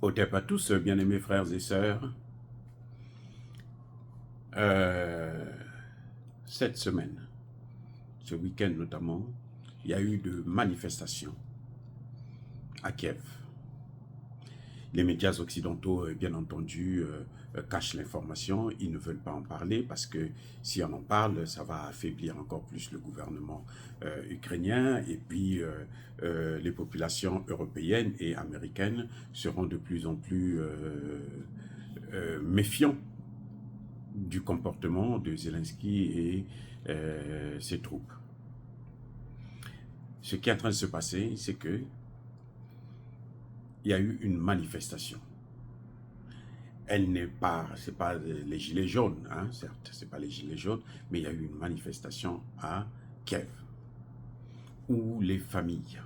Au TEP à tous, bien-aimés frères et sœurs, euh, cette semaine, ce week-end notamment, il y a eu de manifestations à Kiev. Les médias occidentaux, bien entendu, cachent l'information. Ils ne veulent pas en parler parce que si on en parle, ça va affaiblir encore plus le gouvernement ukrainien. Et puis, les populations européennes et américaines seront de plus en plus méfiants du comportement de Zelensky et ses troupes. Ce qui est en train de se passer, c'est que il y a eu une manifestation. Elle n'est pas, c'est pas les gilets jaunes, hein, certes, c'est pas les gilets jaunes, mais il y a eu une manifestation à Kiev où les familles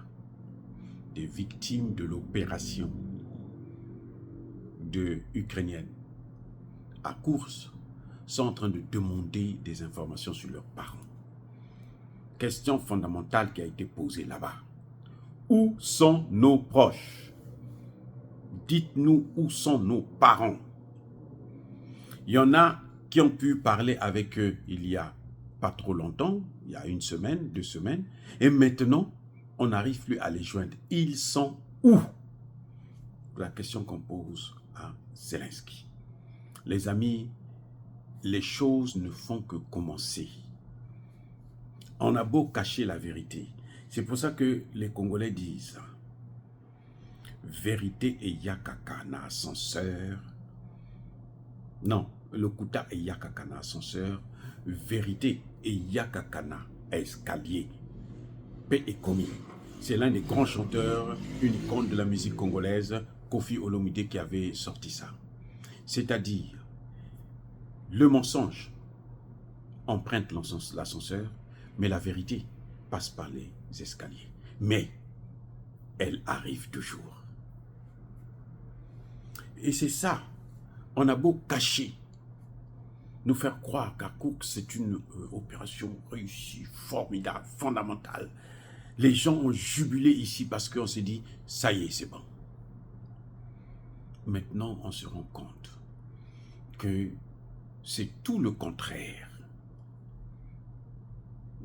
des victimes de l'opération ukrainienne à Koursk sont en train de demander des informations sur leurs parents. Question fondamentale qui a été posée là-bas. Où sont nos proches? Dites-nous où sont nos parents. Il y en a qui ont pu parler avec eux il y a pas trop longtemps, il y a une semaine, 2 semaines, et maintenant, on n'arrive plus à les joindre. Ils sont où? La question qu'on pose à Zelensky. Les amis, les choses ne font que commencer. On a beau cacher la vérité. C'est pour ça que les Congolais disent vérité et yakakana ascenseur. Non, le kuta et yakakana ascenseur. Vérité et yakakana escalier. Paix et commis. C'est l'un des grands chanteurs, une icône de la musique congolaise, Koffi Olomide, qui avait sorti ça. C'est-à-dire, le mensonge emprunte l'ascenseur, mais la vérité passe par les escaliers. Mais elle arrive toujours. Et c'est ça, on a beau cacher, nous faire croire qu'à Koursk, c'est une opération réussie, formidable, fondamentale. Les gens ont jubilé ici parce qu'on s'est dit, ça y est, c'est bon. Maintenant, on se rend compte que c'est tout le contraire.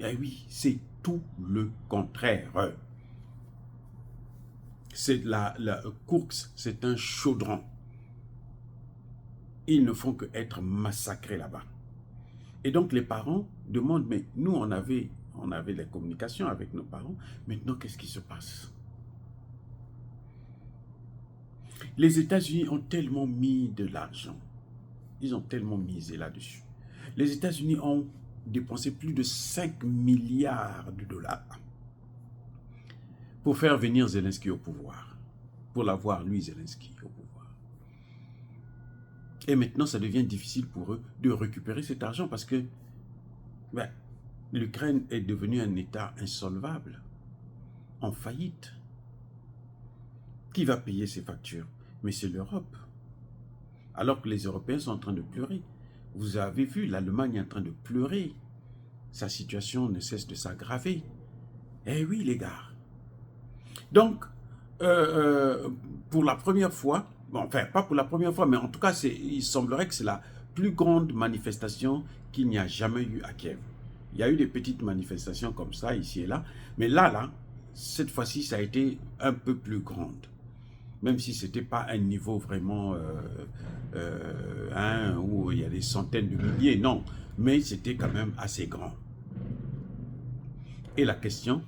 Eh oui, c'est tout le contraire. C'est la Koursk, c'est un chaudron. Ils ne font qu'être massacrés là-bas. Et donc les parents demandent, mais nous on avait les communications avec nos parents, maintenant qu'est-ce qui se passe? Les États-Unis ont tellement mis de l'argent, ils ont tellement misé là-dessus. Les États-Unis ont dépensé plus de 5 milliards de dollars pour faire venir Zelensky au pouvoir, pour l'avoir, lui, Zelensky, au pouvoir. Et maintenant, ça devient difficile pour eux de récupérer cet argent parce que l'Ukraine est devenue un État insolvable, en faillite. Qui va payer ces factures? Mais c'est l'Europe. Alors que les Européens sont en train de pleurer. Vous avez vu, l'Allemagne est en train de pleurer. Sa situation ne cesse de s'aggraver. Eh oui, les gars. Donc, pour la première fois, bon, enfin, pas pour la première fois, mais en tout cas, il semblerait que c'est la plus grande manifestation qu'il n'y a jamais eu à Kiev. Il y a eu des petites manifestations comme ça, ici et là, mais là, cette fois-ci, ça a été un peu plus grande. Même si ce n'était pas un niveau vraiment où il y a des centaines de milliers, non, mais c'était quand même assez grand. Et la question,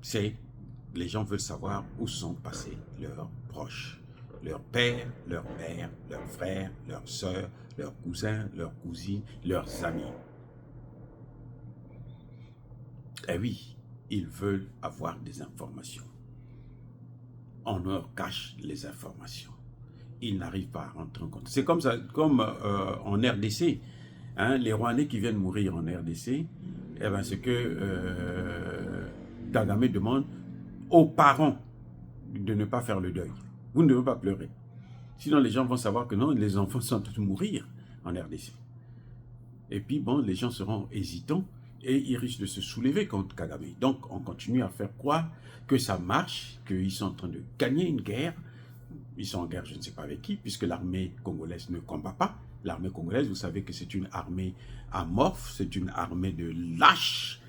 c'est, les gens veulent savoir où sont passés leurs proches, leurs pères, leurs mères, leurs frères, leurs sœurs, leurs cousins, leurs cousines, leurs amis. Eh oui, ils veulent avoir des informations. On leur cache les informations. Ils n'arrivent pas à rentrer en compte. C'est comme ça, comme en RDC, hein, les Rwandais qui viennent mourir en RDC, eh ben, c'est que Kagame demande aux parents de ne pas faire le deuil. Vous ne devez pas pleurer. Sinon, les gens vont savoir que non, les enfants sont en train de mourir en RDC. Et puis, bon, les gens seront hésitants et ils risquent de se soulever contre Kagame. Donc, on continue à faire croire que ça marche, qu'ils sont en train de gagner une guerre. ils sont en guerre je ne sais pas avec qui, puisque l'armée congolaise ne combat pas. L'armée congolaise, vous savez que c'est une armée amorphe, c'est une armée de lâches,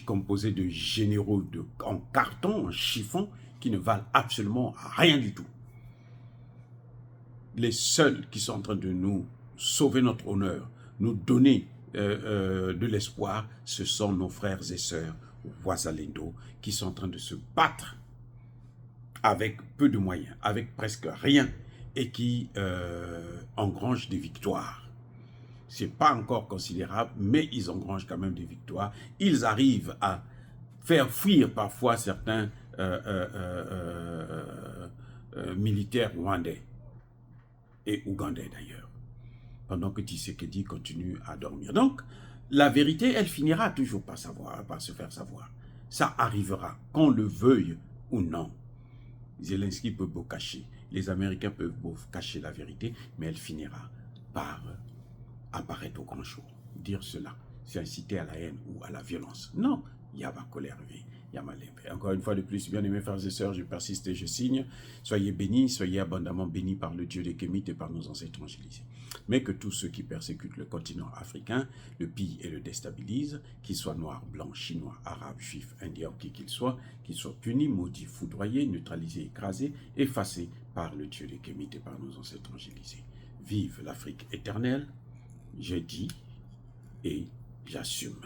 composée de généraux en carton, en chiffon, qui ne valent absolument rien du tout. Les seuls qui sont en train de nous sauver notre honneur, nous donner de l'espoir, ce sont nos frères et sœurs Wazalendo qui sont en train de se battre avec peu de moyens, avec presque rien, et qui engrangent des victoires. Ce n'est pas encore considérable, mais ils engrangent quand même des victoires. Ils arrivent à faire fuir parfois certains militaires rwandais et ougandais d'ailleurs, pendant que Tshisekedi continue à dormir. Donc, la vérité, elle finira toujours par se faire savoir. Ça arrivera, qu'on le veuille ou non. Zelensky peut beau cacher, les Américains peuvent beau cacher la vérité, mais elle finira par apparaître au grand jour. Dire cela, c'est inciter à la haine ou à la violence. Non, il y a ma colère, il y a ma lèvre. Encore une fois de plus, bien aimés frères et sœurs, je persiste et je signe. Soyez bénis, soyez abondamment bénis par le Dieu des Kémites et par nos ancêtres angélisés. Mais que tous ceux qui persécutent le continent africain le pillent et le déstabilisent, qu'ils soient noirs, blancs, chinois, arabes, juifs, indiens, qui qu'ils soient punis, maudits, foudroyés, neutralisés, écrasés, effacés par le Dieu des Kémites et par nos ancêtres angélisés. Vive l'Afrique éternelle, j'ai dit et j'assume.